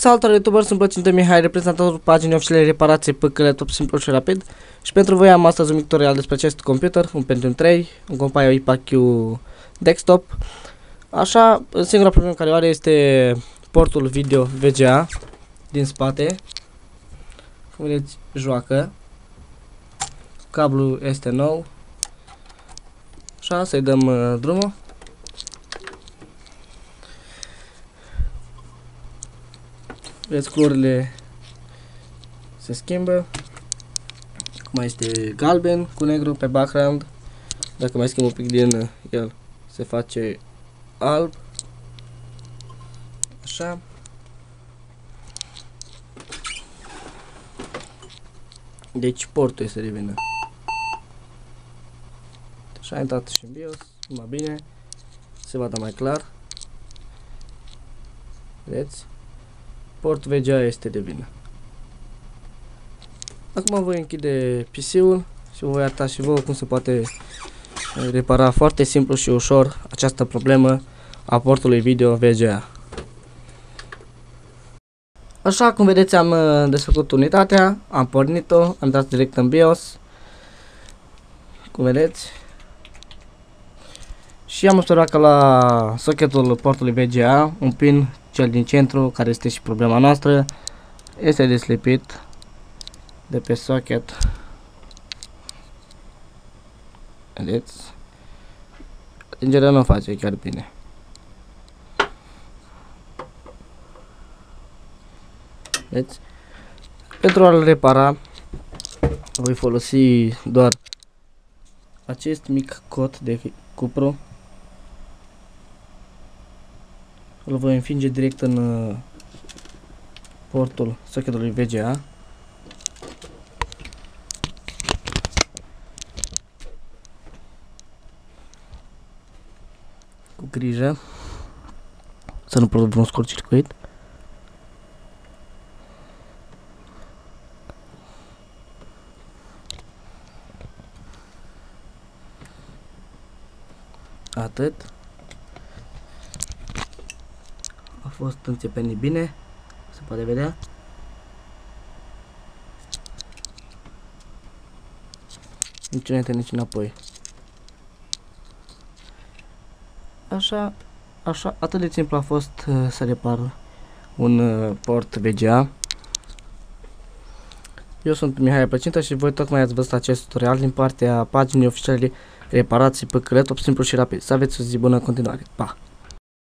Salutare YouTuber, sunt Plăcintă Mihai, reprezentatorul paginii oficiale reparație pe căile top simplu și rapid. Și pentru voi am astăzi un mic tutorial despre acest computer, un Pentium 3, un Compile IPAQ desktop. Așa, singura problemă care o are este portul video VGA din spate. Cum vedeți, joacă. Cablul este nou. Așa, să-i dăm drumul. Vedeți, culorile se schimbă. Acum este galben cu negru pe background. Dacă mai schimb un pic din el, se face alb. Așa. Deci portul este de vină. Așa, a intrat și în BIOS, mai bine, se vadă mai clar. Vedeți? Port VGA este de vină. Acum voi închide PC-ul și vă voi arăta și vouă cum se poate repara foarte simplu și ușor această problemă a portului video VGA. Așa cum vedeți, am desfăcut unitatea, am pornit-o, am intrat direct în BIOS, cum vedeți, și am observat că la socketul portului VGA, un pin, cel din centru, care este și problema noastră, este deslipit de pe socket. Vedeți? Atingerea nu face chiar bine. Vedeți? Pentru a-l repara, voi folosi doar acest mic cot de cupru. Îl voi înfinge direct în portul socketului VGA. Cu grijă să nu produc un scurt-circuit. Atât. A fost înțepenit bine, se poate vedea. Nici înainte, nici înapoi. Așa, atât de simplu a fost să repar un port VGA. Eu sunt Mihai Plăcintă și voi tocmai ați văzut acest tutorial din partea paginii oficiale reparații pe căile top simplu și rapid. Să aveți o zi bună în continuare. Pa!